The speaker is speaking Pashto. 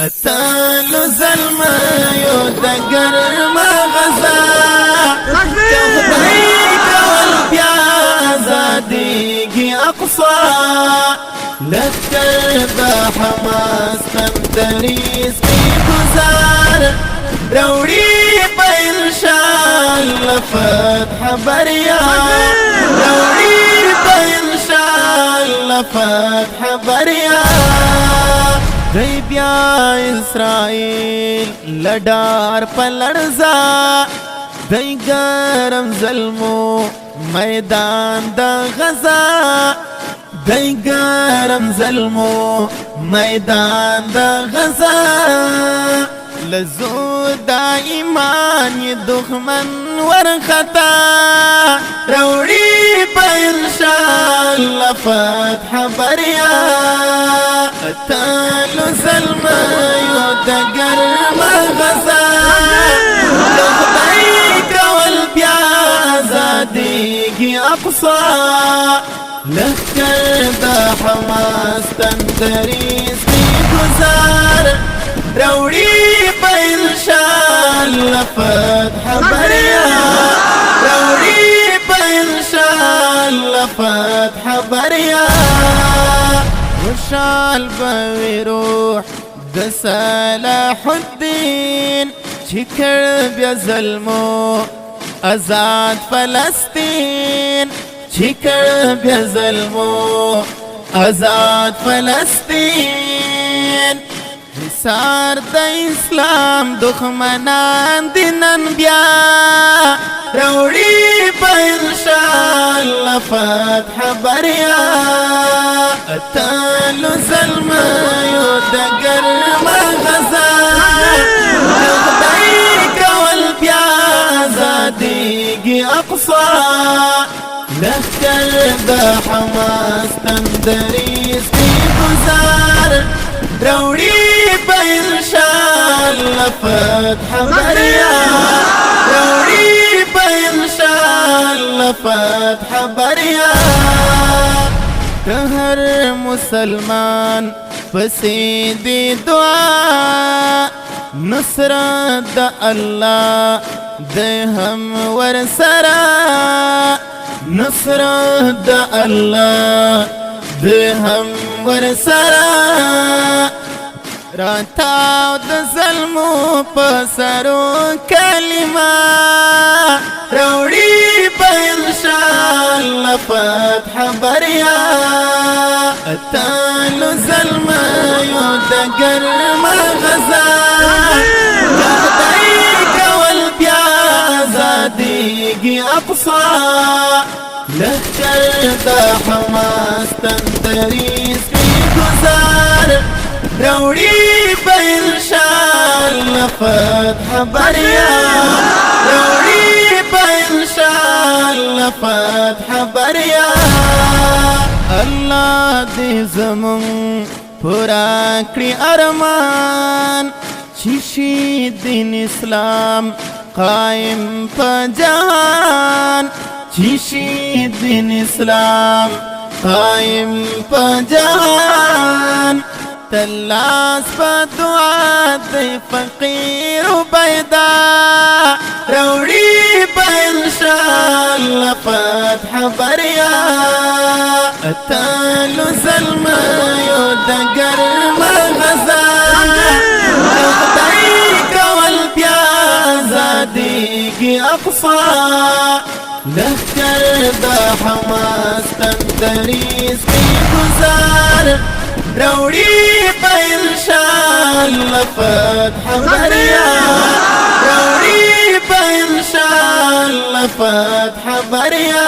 اتالو زلمیو دگر مغزا تغدیک والبیازادیگی اقصا لکر دا حماس تندریز کی گزار روڑی پا انشاءاللہ فتح بریا روڑی پا انشاءاللہ فتح بریا دی بیا اسرائیل لڈار پلرزا دی گرم ظلمو میدان دا غزا دی گرم ظلمو میدان دا غزا لزو دا ایمان ی دخمن ورخطا روڑی پا انشاءاللہ فتح بریا اتالو زلمیو دگر مغزا لغدیک والبیازادیگی اقصا لکر دا حماس تندریز کی گزار روڑی پا انشاءاللہ فتح بریا روڑی پا انشاءاللہ فتح بریا وشال بوی روح د صلاح الدین چکر بیا ظلمو ازاد فلسطین چکر بیا ظلمو ازاد فلسطین حصار د اسلام دخمنان دینن بیا روڑی پا انشاءاللہ فتح بریا اتالو زلمیو دگر مغزا لغدیک والبیازادیگی اقصا لکر دا حماس تندریز کی گزار روڑی پا انشاءاللہ فتح بریا روڑی پا انشاءاللہ فتح بریا ہر مسلمان پسیدی دعا نصرت دا اللہ دے ہم ورسرا نصرت دا اللہ دے ہم ورسرا راتاو دا ظلمو پسرو کلمہ روڑی پا انشاءاللہ فتح بریا اتالو زلمیو دگر مغزا لغدیک والبیازادیگی اقصا لکر دا حماس تندریز کی گزار روڑی پا انشاءاللہ فتح بریا روڑی پا انشاءاللہ فتح بریا اللہ دی زمون پورا کری ارمان چیشی دین اسلام قائم پا جہان چیشی دین اسلام قائم پا جہان تلاس پا دعا دی فقیر و بیدا روڑی پا انشاءاللہ فتح بریا اتالو زلمیو دگر مغزا لغدیک والبیازادیگی اقصا لکر دا حماس تندریز کی گزار روڑی پا انشاءاللہ فتح بریا روڑی پا انشاءاللہ فتح بریا